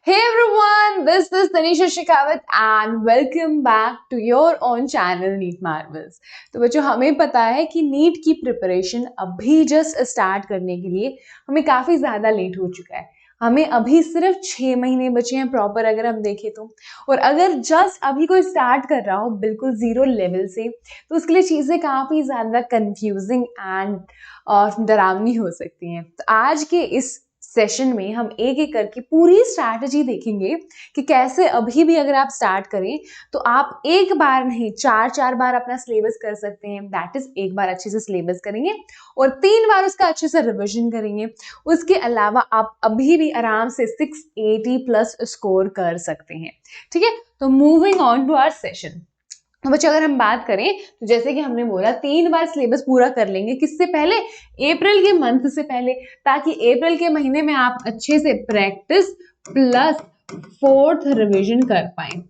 Hey everyone, this is Tanisha Shekhawat and welcome back to your own channel NEET Marvels। तो बच्चों हमें पता है कि नीट की प्रिपरेशन अभी जस्ट स्टार्ट करने के लिए हमें काफ़ी ज़्यादा लेट हो चुका है। हमें अभी सिर्फ 6 महीने बचे हैं प्रॉपर अगर हम देखें तो। और अगर जस्ट अभी कोई स्टार्ट कर रहा हो बिल्कुल ज़ीरो लेवल से तो उसके लिए चीज़ें काफ़ी ज़्यादा कंफ्यूजिंग एंड डरावनी हो सकती हैं। तो आज के इस सेशन में हम एक एक करके पूरी स्ट्रैटेजी देखेंगे कि कैसे अभी भी अगर आप स्टार्ट करें तो आप एक बार नहीं चार बार अपना सिलेबस कर सकते हैं। दैट इज एक बार अच्छे से सिलेबस करेंगे और 3 बार उसका अच्छे से रिविजन करेंगे। उसके अलावा आप अभी भी आराम से 680 प्लस स्कोर कर सकते हैं। ठीक है, तो moving on to our session. तो बच्चों अगर हम बात करें तो जैसे कि हमने बोला 3 बार सिलेबस पूरा कर लेंगे। किससे पहले? अप्रैल के मंथ से पहले, ताकि अप्रैल के महीने में आप अच्छे से प्रैक्टिस प्लस 4th रिवीजन कर पाए।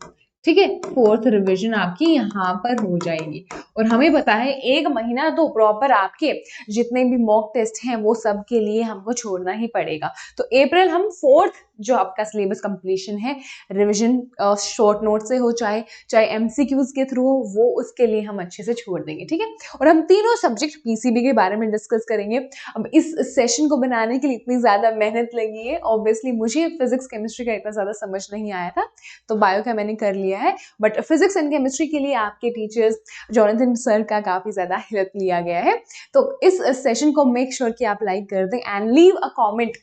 ठीक है, 4th रिवीजन आपकी यहाँ पर हो जाएगी। और हमें पता है 1 महीना तो प्रॉपर आपके जितने भी मॉक टेस्ट हैं वो सब के लिए हमको छोड़ना ही पड़ेगा। तो अप्रैल हम 4th जो आपका सिलेबस कंप्लीशन है रिवीजन शॉर्ट नोट से हो चाहे एमसीक्यूज के थ्रू हो, वो उसके लिए हम अच्छे से छोड़ देंगे। ठीक है, और हम तीनों सब्जेक्ट पीसीबी के बारे में डिस्कस करेंगे। अब इस सेशन को बनाने के लिए इतनी ज़्यादा मेहनत लगी है। ऑब्वियसली मुझे फिजिक्स केमिस्ट्री का इतना ज़्यादा समझ नहीं आया था तो बायो का मैंने कर लिया है, बट फिजिक्स एंड केमिस्ट्री के लिए आपके टीचर्स जॉनथन सर का काफ़ी ज़्यादा हेल्प लिया गया है। तो इस सेशन को मेक श्योर कि आप लाइक कर दें and leave a comment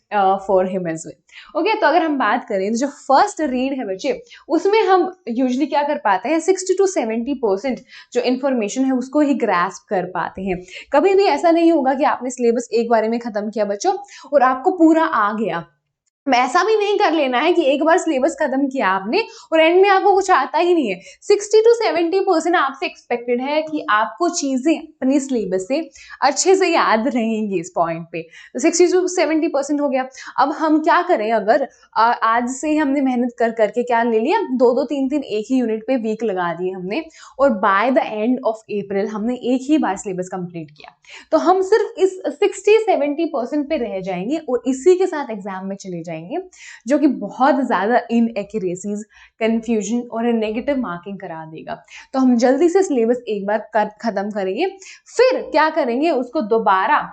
for him as well. Okay, तो अगर हम बात करें तो जो फर्स्ट रीड है बच्चे, उसमें हम यूजुअली क्या कर पाते हैं 60 to 70% जो इन्फॉर्मेशन है उसको ही ग्रास्प कर पाते हैं। कभी भी ऐसा नहीं होगा कि आपने सिलेबस एक बारे में खत्म किया बच्चों और आपको पूरा आ गया। ऐसा भी नहीं कर लेना है कि एक बार सिलेबस खत्म किया आपने और एंड में आपको कुछ आता ही नहीं है। 60 to 70% आपसे एक्सपेक्टेड है कि आपको चीजें अपनी सिलेबस से अच्छे से याद रहेंगी इस पॉइंट पे। तो 60 to 70% हो गया। अब हम क्या करें, अगर आज से हमने मेहनत कर करके क्या ले लिया, 2-2 3-3 एक ही यूनिट पे वीक लगा दिए हमने और by the end of April हमने एक ही बार सिलेबस कंप्लीट किया, तो हम सिर्फ इस 60-70% पे रह जाएंगे और इसी के साथ एग्जाम में चले जाएंगे, जो कि बहुत ज्यादा इनएक्यूरेसीज, कंफ्यूजन और नेगेटिव मार्किंग करा देगा। तो हम जल्दी से सिलेबस एक बार खत्म करेंगे, फिर क्या करेंगे उसको दोबारा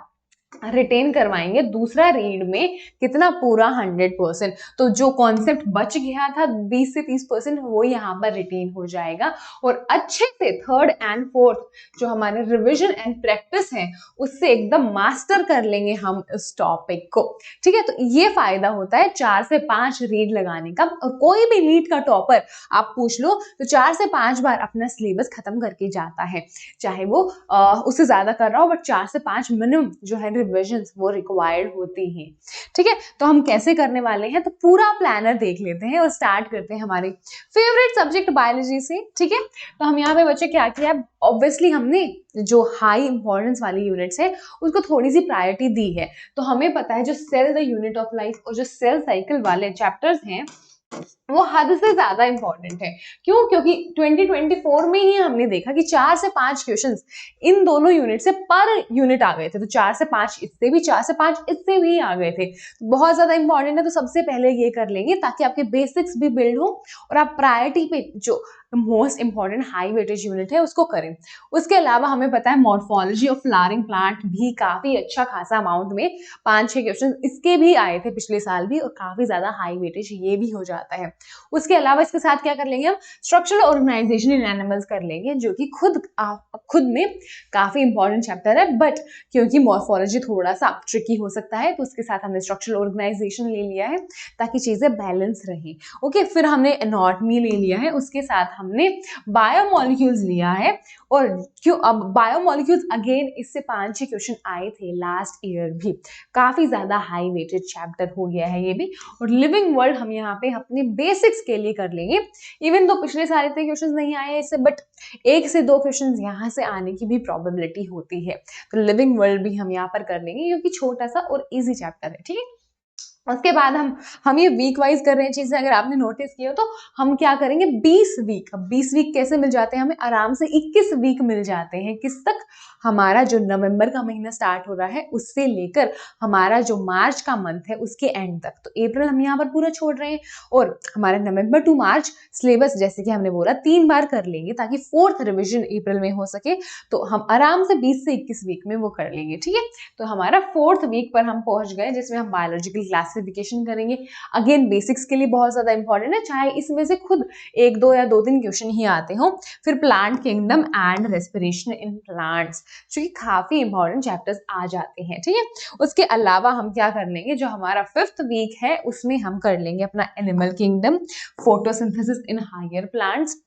रिटेन करवाएंगे दूसरा रीड में। कितना? पूरा 100%। तो जो कॉन्सेप्ट बच गया था 20 से 30% वो यहाँ पर रिटेन हो जाएगा और अच्छे से 3rd and 4th जो हमारे रिवीजन एंड प्रैक्टिस है उससे एकदम मास्टर कर लेंगे हम इस टॉपिक को। ठीक है, तो ये फायदा होता है 4 से 5 रीड लगाने का। और कोई भी नीट का टॉपर आप पूछ लो तो 4 से 5 बार अपना सिलेबस खत्म करके जाता है, चाहे वो उससे ज्यादा कर रहा हो, बट 4 से 5 मिनिमम जो है रिविजन्स वो रिक्वायर्ड होती हैं। ठीक है, तो हम कैसे करने वाले हैं, तो पूरा प्लानर देख लेते हैं और स्टार्ट करते हैं हमारे फेवरेट सब्जेक्ट बायोलॉजी से। ठीक है, तो हम यहाँ पे बच्चे क्या किया, ऑब्वियसली हमने जो हाई इंपॉर्टेंस वाली यूनिट्स है उसको थोड़ी सी प्रायोरिटी दी है। तो हमें पता है जो cell the unit of life और जो सेल साइकिल वाले चैप्टर्स हैं वो हद से ज्यादा इंपॉर्टेंट है। क्यों? क्योंकि 2024 में ही हमने देखा कि 4 से 5 क्वेश्चंस इन दोनों यूनिट से पर यूनिट आ गए थे। तो 4 से 5 इससे भी, 4 से 5 इससे भी आ गए थे। तो बहुत ज्यादा इंपॉर्टेंट है, तो सबसे पहले ये कर लेंगे ताकि आपके बेसिक्स भी बिल्ड हो और आप प्रायोरिटी पे जो most important high weightage unit है उसको करें। उसके अलावा हमें पता है मॉर्फोलॉजी ऑफ फ्लावरिंग प्लांट भी काफी अच्छा खासा अमाउंट में 5-6 क्वेश्चन इसके भी आए थे पिछले साल भी, और काफी ज्यादा हाई वेटेज ये भी हो जाता है। उसके अलावा इसके साथ क्या कर लेंगे, हम स्ट्रक्चरल ऑर्गेनाइजेशन इन एनिमल्स कर लेंगे, जो कि खुद में काफी इंपॉर्टेंट चैप्टर है, बट क्योंकि मॉर्फोलॉजी थोड़ा सा ट्रिकी हो सकता है तो उसके साथ हमने स्ट्रक्चरल ऑर्गेनाइजेशन ले लिया है ताकि चीजें बैलेंस रहें। ओके, फिर हमने एनाटॉमी ले लिया है, उसके साथ हमने बायोमोलिक्यूल्स लिया है। और क्यों अब बायोमोलिक्यूल्स अगेन इससे 5-6 क्वेश्चन आए थे लास्ट ईयर भी, काफी ज्यादा हाई वेटेड चैप्टर हो गया है ये भी। और लिविंग वर्ल्ड हम यहाँ पे अपने बेसिक्स के लिए कर लेंगे, इवन तो पिछले साल इतने क्वेश्चंस नहीं आए हैं इससे, बट 1 से 2 क्वेश्चंस यहाँ से आने की भी प्रोबेबिलिटी होती है। तो लिविंग वर्ल्ड भी हम यहाँ पर कर लेंगे क्योंकि छोटा सा और इजी चैप्टर है। ठीक है, उसके बाद हम ये वीक वाइज कर रहे हैं चीजें, अगर आपने नोटिस किया तो हम क्या करेंगे 20 वीक। अब 20 वीक कैसे मिल जाते हैं हमें, आराम से 21 वीक मिल जाते हैं। किस तक, हमारा जो नवंबर का महीना स्टार्ट हो रहा है उससे लेकर हमारा जो मार्च का मंथ है उसके एंड तक। तो अप्रैल हम यहाँ पर पूरा छोड़ रहे हैं और हमारा नवंबर टू मार्च सिलेबस जैसे कि हमने बोला 3 बार कर लेंगे ताकि 4th रिविजन अप्रैल में हो सके। तो हम आराम से 20 से 21 वीक में वो कर लेंगे, ठीक है। तो हमारा 4th वीक पर हम पहुंच गए जिसमें हम बायोलॉजिकल क्लासिफिकेशन करेंगे। अगेन बेसिक्स के लिए बहुत ज्यादा इंपॉर्टेंट है, चाहे इसमें से खुद 1 2 या 2 3 क्वेश्चन ही आते हो। फिर plant kingdom and respiration in plants, जो कि काफी इंपॉर्टेंट चैप्टर्स आ जाते हैं, ठीक है। उसके अलावा हम क्या कर लेंगे, जो हमारा 5th वीक है उसमें हम कर लेंगे अपना animal kingdom, photosynthesis in higher plants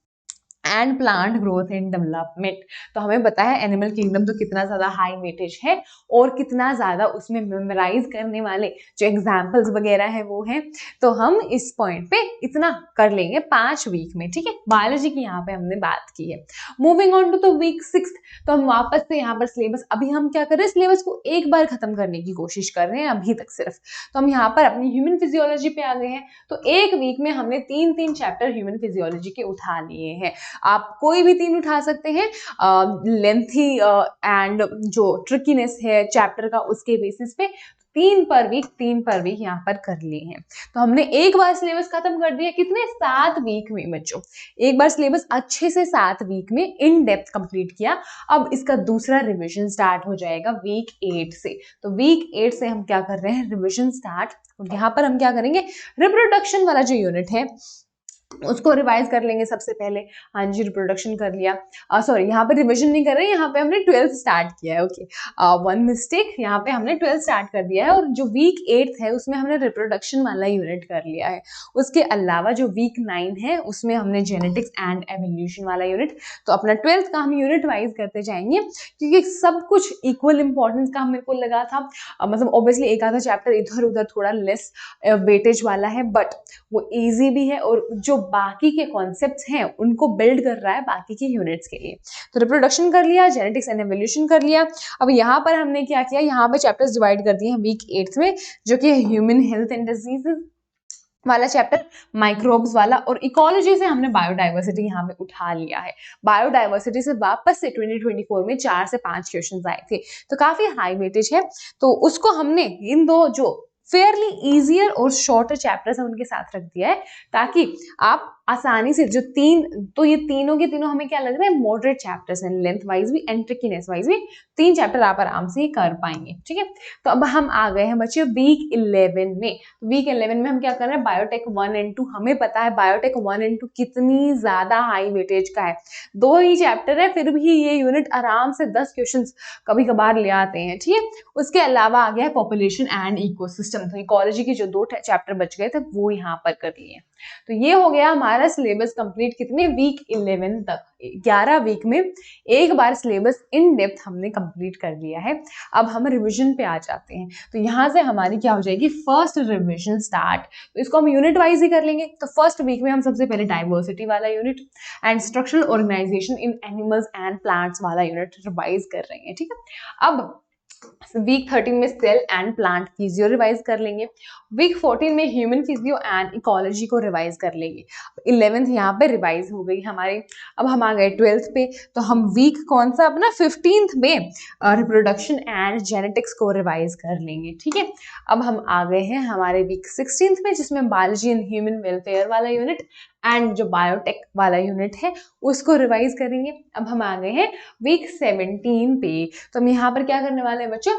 and plant growth and development. तो हमें पता है एनिमल किंगडम तो कितना ज्यादा हाई वेटेज है और कितना ज्यादा उसमें मेमोराइज करने वाले जो एग्जाम्पल्स वगैरह है वो है। तो हम इस पॉइंट पे इतना कर लेंगे 5 वीक में, ठीक है। बायोलॉजी की यहाँ पे हमने बात की है। Moving on to the week 6, तो हम वापस से यहाँ पर सिलेबस, अभी हम क्या कर रहे हैं, सिलेबस को एक बार खत्म करने की कोशिश कर रहे हैं अभी तक सिर्फ। तो हम यहाँ पर अपनी ह्यूमन फिजियोलॉजी पे आ गए हैं। तो एक वीक में हमने 3 चैप्टर ह्यूमन फिजियोलॉजी के उठा लिए हैं। आप कोई भी 3 उठा सकते हैं, लेंथी एंड जो ट्रिकीनेस है चैप्टर का उसके बेसिस पे 3 पर वीक यहाँ पर कर लिए हैं। तो हमने एक बार सिलेबस खत्म कर दिया, कितने, 7 वीक में बच्चों। एक बार सिलेबस अच्छे से 7 वीक में इन डेप्थ कंप्लीट किया। अब इसका दूसरा रिवीजन स्टार्ट हो जाएगा वीक 8 से। तो वीक 8 से हम क्या कर रहे हैं, रिवीजन स्टार्ट। यहाँ पर हम क्या करेंगे, रिप्रोडक्शन वाला जो यूनिट है उसको रिवाइज कर लेंगे सबसे पहले। हाँ जी, रिप्रोडक्शन कर लिया, सॉरी यहाँ पे रिविजन नहीं कर रहे हैं, यहाँ पे हमने 12th स्टार्ट किया है। ओके, वन मिस्टेक, यहाँ पे हमने 12th स्टार्ट कर दिया है और जो वीक 8 है उसमें हमने रिप्रोडक्शन वाला यूनिट कर लिया है। उसके अलावा जो वीक 9 है उसमें हमने जेनेटिक्स एंड एवोल्यूशन वाला यूनिट। तो अपना 12th का हम यूनिट वाइज करते जाएंगे क्योंकि सब कुछ इक्वल इंपॉर्टेंस का मेरे को लगा था। मतलब ऑब्वियसली एक आधा चैप्टर इधर उधर थोड़ा लेस वेटेज वाला है, बट वो इजी भी है और जो बाकी के कॉन्सेप्ट्स हैं उनको बिल्ड कर रहा है बाकी के यूनिट्स के लिए। तो रिप्रोडक्शन कर लिया, जेनेटिक्स एंड एवोल्यूशन कर लिया। अब यहाँ पर हमने क्या किया, यहाँ पे चैप्टर्स डिवाइड कर दिए हैं वीक 8 में, जो कि ह्यूमन हेल्थ एंड डिजीजेस वाला चैप्टर, माइक्रोब्स वाला, और इकोलॉजी से हमने बायोडाइवर्सिटी यहाँ पे उठा लिया है। बायोडाइवर्सिटी से वापस से 2024 में 4 से 5 क्वेश्चंस आए थे, तो काफी हाई वेटेज है। तो उसको हमने इन दो जो फेयरली इजियर और शॉर्टर चैप्टर्स है उनके साथ रख दिया है ताकि आप आसानी से जो 3, तो ये तीनों के तीनों हमें क्या लग रहा है, मॉडरेट चैप्टर्स हैं, लेंथ वाइज भी एंड ट्रिकीनेस वाइज भी 3 चैप्टर आप आराम से कर पाएंगे, ठीक है। तो अब हम आ गए हैं बच्चों वीक 11 में। वीक 11 में हम क्या कर रहे हैं, बायोटेक 1 एंड 2। हमें पता है बायोटेक 1 एंड 2 कितनी ज्यादा हाई वेटेज का है, 2 ही चैप्टर है फिर भी ये यूनिट आराम से 10 क्वेश्चन कभी कभार ले आते हैं, ठीक है। उसके अलावा आ गया है पॉपुलेशन एंड इकोसिस्टम। तो इकोलॉजी के जो 2 चैप्टर बच गए थे वो यहाँ पर कर लिए। तो ये हो गया हमारा सिलेबस कंप्लीट, कितने, वीक 11 तक। 11 वीक में एक बार सिलेबस इन डेप्थ हमने कंप्लीट कर लिया है। अब हम रिवीजन पे आ जाते हैं। तो यहाँ से हमारी क्या हो जाएगी, फर्स्ट रिवीजन स्टार्ट। तो इसको हम यूनिट वाइज ही कर लेंगे। तो फर्स्ट वीक में हम सबसे पहले डाइवर्सिटी वाला unit and structural organisation in animals and plants वाला यूनिट रिवाइज कर रहे हैं, ठीक है। अब वीक 13 में cell and plant physio revise कर लेंगे। वीक 14 में ह्यूमन फिजियो एंड इकोलॉजी को रिवाइज कर लेंगे। 11th यहाँ पे रिवाइज हो गई हमारी। अब हम आ गए 12th पे, तो हम वीक कौन सा अपना 15th में रिप्रोडक्शन एंड जेनेटिक्स को रिवाइज कर लेंगे, ठीक है। अब हम आ गए हैं हमारे वीक 16th में जिसमें बायोलॉजी एंड ह्यूमन वेलफेयर वाला यूनिट एंड जो बायोटेक वाला यूनिट है उसको रिवाइज करेंगे। अब हम आ गए हैं वीक 17 पे। तो हम यहाँ पर क्या करने वाले हैं बच्चों,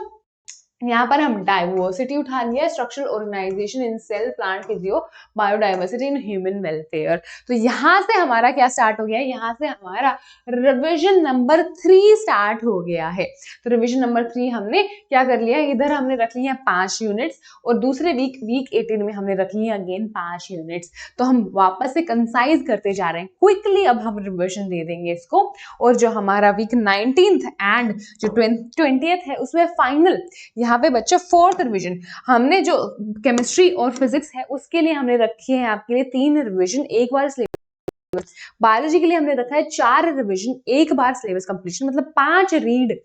यहाँ पर हम डाइवर्सिटी उठा लिया, structural organisation in cell, plant physio, biodiversity in human welfare. तो यहाँ से हमारा क्या स्टार्ट हो गया है, यहाँ से हमारा रिवीजन नंबर 3 स्टार्ट हो गया है। तो रिवीजन नंबर 3 हमने क्या कर लिया, इधर हमने रख लिया 5 यूनिट्स और दूसरे वीक 18 में हमने रख लिया अगेन 5 यूनिट्स। तो हम वापस से कंसाइज करते जा रहे हैं, क्विकली अब हम रिवीजन दे देंगे इसको। और जो हमारा वीक 19th एंड जो 20th है उसमें फाइनल यहाँ पे बच्चा 4th रिवीजन हमने जो केमिस्ट्री और फिजिक्स है उसके लिए हमने रखी है आपके लिए 3 रिवीजन एक बार सिलेबस। बायोलॉजी के लिए हमने रखा है 4 रिवीजन एक बार सिलेबस कंप्लीशन, मतलब 5 रीड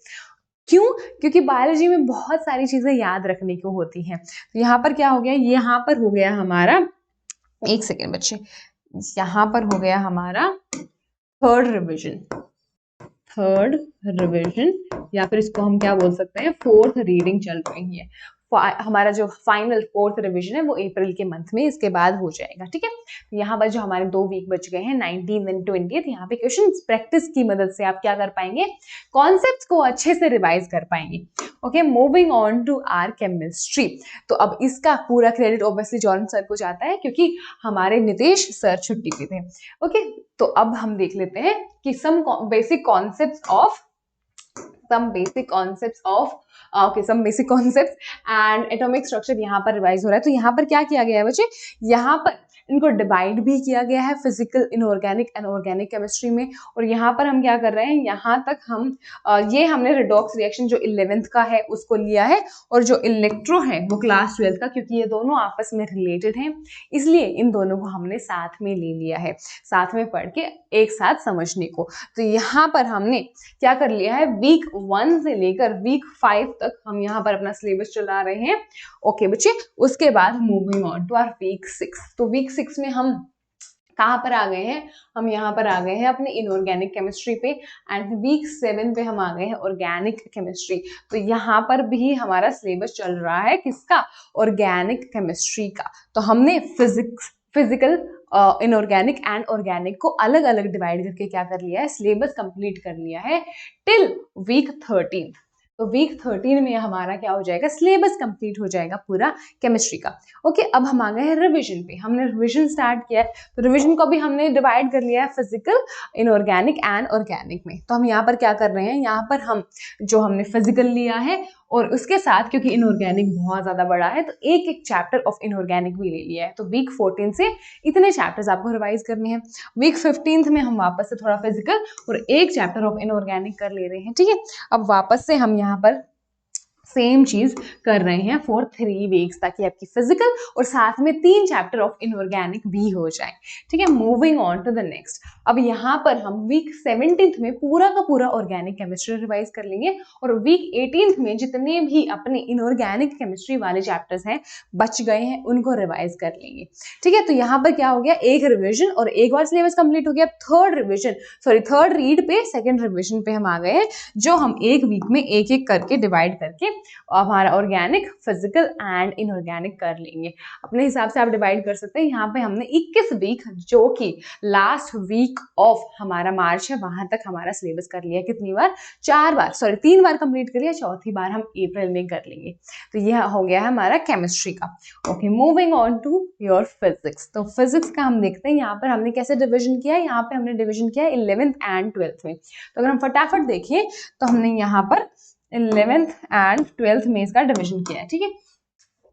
क्यों? क्योंकि बायोलॉजी में बहुत सारी चीजें याद रखने को होती हैं। तो यहाँ पर क्या हो गया, यहाँ पर हो गया हमारा, एक सेकेंड बच्चे, यहाँ पर हो गया हमारा थर्ड रिविजन, थर्ड रिविजन, या फिर इसको हम क्या बोल सकते हैं, फोर्थ रीडिंग चल रही है। हमारा जो फाइनल फोर्थ रिवीजन है वो अप्रैल के मंथ में इसके बाद हो जाएगा, ठीक है। तो यहाँ पर जो हमारे 2 वीक बच गए हैं 19 एंड 20, यहाँ पे क्वेश्चन प्रैक्टिस की मदद से आप क्या कर पाएंगे, कॉन्सेप्ट्स को अच्छे से रिवाइज कर पाएंगे। Okay, moving on to our chemistry. तो अब इसका पूरा क्रेडिट ऑब्वियसली जॉन सर को जाता है क्योंकि हमारे नितेश सर छुट्टी पे थे। ओके, तो अब हम देख लेते हैं कि some basic concepts of some basic concepts and atomic structure यहाँ पर रिवाइज हो रहा है। तो यहाँ पर क्या किया गया है बच्चे, यहाँ पर इनको डिवाइड भी किया गया है फिजिकल, इनऑर्गेनिक, अनऑर्गेनिक केमिस्ट्री में। और यहाँ पर हम क्या कर रहे हैं, यहाँ तक हम ये हमने रिडॉक्स रिएक्शन जो 11th का है उसको लिया है, और जो इलेक्ट्रो है वो क्लास 12th का, क्योंकि ये दोनों आपस में रिलेटेड हैं, इसलिए इन दोनों को हमने साथ में ले लिया है, साथ में पढ़ के एक साथ समझने को। तो यहाँ पर हमने क्या कर लिया है, वीक 1 से लेकर वीक 5 तक हम यहाँ पर अपना सिलेबस चला रहे हैं। ओके बच्चे, उसके बाद moving on to our week 6। तो वीक 6 में हम कहाँ पर आ गए हैं, हम यहाँ पर आ गए हैं अपने इनऑर्गेनिक केमिस्ट्री पे, एंड वीक 7 पे हम आ गए हैं ऑर्गेनिक केमिस्ट्री। तो यहाँ पर भी हमारा सिलेबस चल रहा है किसका, ऑर्गेनिक केमिस्ट्री का। तो हमने फिजिकल, इनऑर्गेनिक एंड ऑर्गेनिक को अलग अलग डिवाइड करके क्या कर लिया है, सिलेबस कंप्लीट कर लिया है टिल वीक 13। तो वीक 13 में हमारा क्या हो जाएगा, सिलेबस कंप्लीट हो जाएगा पूरा केमिस्ट्री का। ओके, अब हम आ गए हैं रिवीजन पे। हमने रिवीजन स्टार्ट किया है, तो रिवीजन को भी हमने डिवाइड कर लिया है फिजिकल, इनऑर्गेनिक एंड ऑर्गेनिक में। तो हम यहाँ पर क्या कर रहे हैं, यहाँ पर हम जो हमने फिजिकल लिया है और उसके साथ क्योंकि इनऑर्गेनिक बहुत ज्यादा बड़ा है तो एक एक चैप्टर ऑफ इनऑर्गेनिक भी ले लिया है। तो वीक 14 से इतने चैप्टर्स आपको रिवाइज करने हैं। वीक 15 में हम वापस से थोड़ा फिजिकल और एक चैप्टर ऑफ इनऑर्गेनिक कर ले रहे हैं, ठीक है। अब वापस से हम यहाँ पर सेम चीज कर रहे हैं फॉर 3 वीक्स, ताकि आपकी फिजिकल और साथ में 3 चैप्टर ऑफ इनऑर्गेनिक भी हो जाए, ठीक है। Moving on to the next. अब यहाँ पर हम वीक 17 में पूरा का पूरा ऑर्गेनिक केमिस्ट्री रिवाइज कर लेंगे, और वीक 18 में जितने भी अपने इनऑर्गेनिक केमिस्ट्री वाले चैप्टर्स हैं बच गए हैं उनको रिवाइज कर लेंगे, ठीक है। तो यहाँ पर क्या हो गया, एक रिविजन और एक बार सिलेबस कंप्लीट हो गया। थर्ड रीड पे, सेकेंड रिविजन पे हम आ गए हैं, जो हम एक वीक में एक एक करके डिवाइड करके हमारा ऑर्गेनिक, फिजिकल एंड इनऑर्गेनिक कर लेंगे। अपने हिसाब से आप डिवाइड कर सकते हैं। यहाँ पे हमने 21 वीक, जो कि लास्ट वीक ऑफ हमारा मार्च है, वहां तक हमारा सिलेबस कर लिया। कितनी बार, 3 बार कंप्लीट कर लिया, चौथी बार हम अप्रैल में कर लेंगे। तो यह हो गया है हमारा केमिस्ट्री का। Okay, moving on to your physics. तो फिजिक्स का हम देखते हैं यहाँ पर हमने कैसे डिविजन किया है। यहाँ पे हमने डिविजन किया है 11th एंड 12th में। तो अगर हम फटाफट देखें तो हमने यहाँ पर 11th एंड 12th में इसका डिवीजन किया है, ठीक है।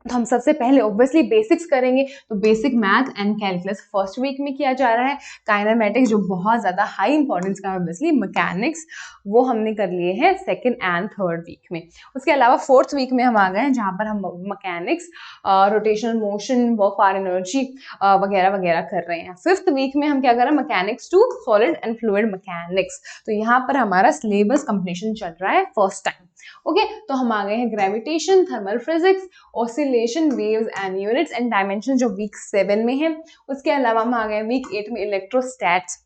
तो हम सबसे पहले ऑब्वियसली बेसिक्स करेंगे। तो basic math and calculus first week में किया जा रहा है। काइनेमेटिक्स जो बहुत ज्यादा हाई इंपॉर्टेंस का है, ऑब्वियसली मैकेनिक्स, वो हमने कर लिए हैं 2nd एंड 3rd वीक में। उसके अलावा 4th वीक में हम आ गए हैं, जहां पर हम mechanics, rotational motion, work for energy वगैरह वगैरह कर रहे हैं। 5th वीक में हम क्या कर रहे हैं, mechanics to solid and fluid mechanics. तो यहाँ पर हमारा सिलेबस कंप्लीशन चल रहा है फर्स्ट टाइम। ओके, तो हम आ गए हैं gravitation, thermal physics, oscillation, waves and units and dimension, जो वीक 7 में है। उसके अलावा हम आ गए वीक 8 में इलेक्ट्रोस्टैट्स,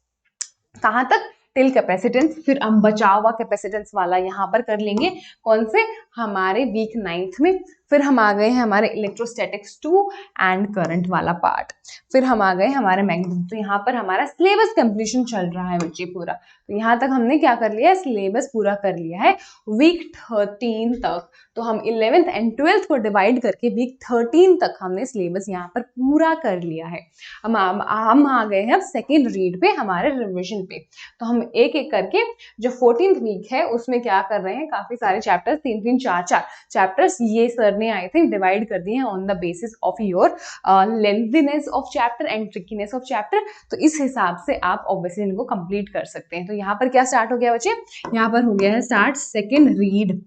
कहाँ तक, टिल कैपेसिटेंस। फिर हम बचाव हुआ कैपेसिटेंस वाला यहाँ पर कर लेंगे, कौन से, हमारे वीक 9th में। फिर हम आ गए हैं हमारे इलेक्ट्रोस्टैटिक्स 2 एंड करंट वाला पार्ट। फिर हम आ गए हमारे मैग्नेटिज्म। तो यहाँ पर हमारा सिलेबस कंप्लीशन चल रहा है बच्चे पूरा। तो यहाँ तक हमने क्या कर लिया है, सिलेबस पूरा कर लिया है वीक 13 तक। तो हम 11th एंड 12th को डिवाइड करके वीक 13 तक हमने सिलेबस यहाँ पर पूरा कर लिया है। हम आ गए हैं अब सेकेंड रीड पे, हमारे रिविजन पे। तो हम एक एक करके, जो 14th वीक है उसमें क्या कर रहे हैं, काफी सारे चैप्टर्स, 3-3, 4-4 चैप्टर्स ये सर ने आई थिंक डिवाइड कर दिए हैं on the basis of your lengthiness of chapter and trickiness of chapter. तो इस हिसाब से आप ऑब्वियसली इनको कंप्लीट कर सकते हैं। तो यहाँ पर क्या स्टार्ट हो गया बच्चे, यहाँ पर हो गया है स्टार्ट सेकेंड रीड,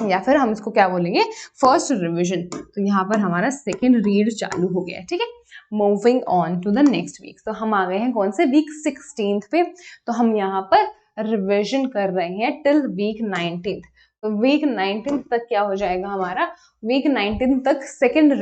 या फिर हम इसको क्या बोलेंगे, फर्स्ट रिवीजन। तो यहाँ पर हमारा सेकेंड रीड चालू हो गया है, ठीक है। Moving on to the next week. तो हम आ गए हैं कौन से, वीक 16 पे। तो हम यहाँ पर रिवीजन कर रहे हैं टिल वीक 19। तो वीक 19 तक क्या हो जाएगा हमारा, वीक 19 तक second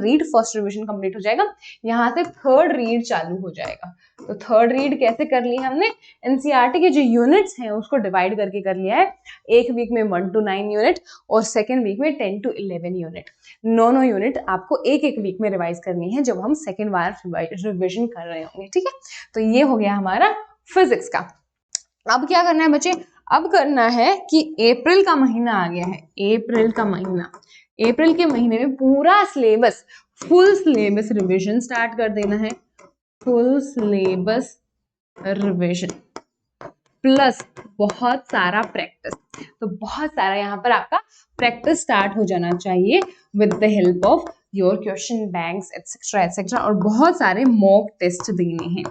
read first revision complete हो जाएगा। यहाँ से थर्ड रीड चालू हो जाएगा। तो थर्ड रीड कैसे कर ली हमने, एनसीईआरटी के जो यूनिट्स हैं उसको डिवाइड करके कर लिया है। एक वीक में 1 to 9 यूनिट और सेकेंड वीक में 10 to 11 यूनिट। 9 यूनिट आपको एक एक वीक में रिवाइज करनी है जब हम सेकेंड बार रिविजन कर रहे होंगे, ठीक है। तो ये हो गया हमारा फिजिक्स का। अब क्या करना है बच्चे, अब करना है कि अप्रैल का महीना आ गया है, अप्रैल का महीना, अप्रैल के महीने में पूरा syllabus, full syllabus revision start कर देना है। फुल सिलेबस रिवीजन प्लस बहुत सारा प्रैक्टिस। तो बहुत सारा यहाँ पर आपका प्रैक्टिस स्टार्ट हो जाना चाहिए with the help of your question banks etcetera etcetera, और बहुत सारे मॉक टेस्ट देने हैं,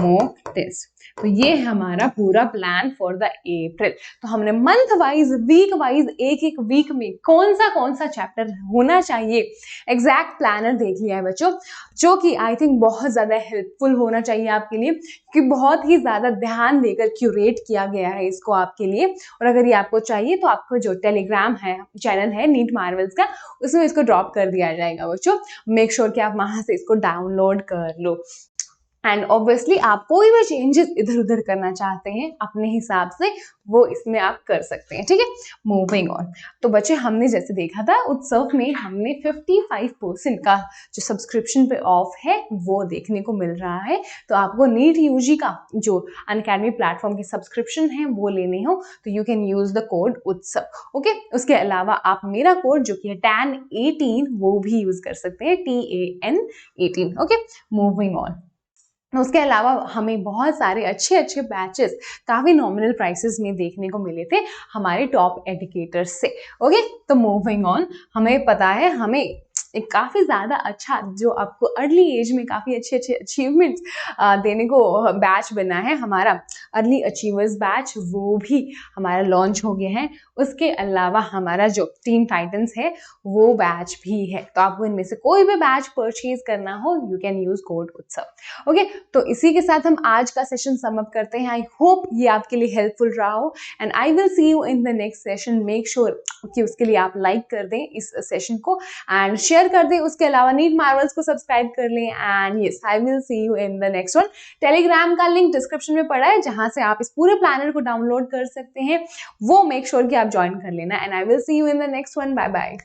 मॉक टेस्ट। तो ये हमारा पूरा प्लान फॉर द अप्रैल। तो हमने मंथ वाइज, वीक वाइज, एक एक वीक में कौन सा चैप्टर होना चाहिए, एग्जैक्ट प्लानर देख लिया है बच्चों, जो कि आई थिंक बहुत ज्यादा हेल्पफुल होना चाहिए आपके लिए, कि बहुत ही ज्यादा ध्यान देकर क्यूरेट किया गया है इसको आपके लिए। और अगर ये आपको चाहिए तो आपको जो टेलीग्राम है चैनल है नीट मार्वल्स का, उसमें इसको ड्रॉप कर दिया जाएगा बच्चों। मेक श्योर कि आप वहां से इसको डाउनलोड कर लो। एंड ऑब्वियसली आप कोई भी चेंजेस इधर उधर करना चाहते हैं अपने हिसाब से, वो इसमें आप कर सकते हैं, ठीक है। Moving on. तो बच्चे हमने जैसे देखा था उत्सव में हमने 55% का जो सब्सक्रिप्शन पे ऑफ है वो देखने को मिल रहा है। तो आपको नीट यूजी का जो अनअकैडमी प्लेटफॉर्म के सब्सक्रिप्शन है वो लेने हो तो you can use the code उत्सव, ओके। उसके अलावा आप मेरा कोड जो कि है TAN18 वो भी यूज कर सकते हैं, TAN18, ओके। Moving on. उसके अलावा हमें बहुत सारे अच्छे बैचेस काफी नॉमिनल प्राइसेस में देखने को मिले थे हमारे टॉप एजुकेटर्स से, ओके। तो मूविंग ऑन, हमें पता है हमें एक काफी ज्यादा अच्छा, जो आपको अर्ली एज में काफी अच्छे अचीवमेंट्स देने को बैच बना है हमारा अर्ली अचीवर्स बैच, वो भी हमारा लॉन्च हो गया है। उसके अलावा हमारा जो टीम टाइटन्स है वो बैच भी है। तो आपको इनमें से कोई भी बैच परचेज करना हो यू कैन यूज कोड उत्सव, ओके। तो इसी के साथ हम आज का सेशन सम अप करते हैं। आई होप ये आपके लिए हेल्पफुल रहा हो and I will see you in the next session. Make sure कि उसके लिए आप लाइक कर दें इस सेशन को एंड शेयर कर दें। उसके अलावा नीट मार्वल्स को सब्सक्राइब कर लें and yes I will see you in the next one. Telegram का लिंक डिस्क्रिप्शन में पड़ा है जहां से आप इस पूरे प्लानर को डाउनलोड कर सकते हैं, वो मेक श्योर कि आप ज्वाइन कर लेना and I will see you in the next one. Bye bye.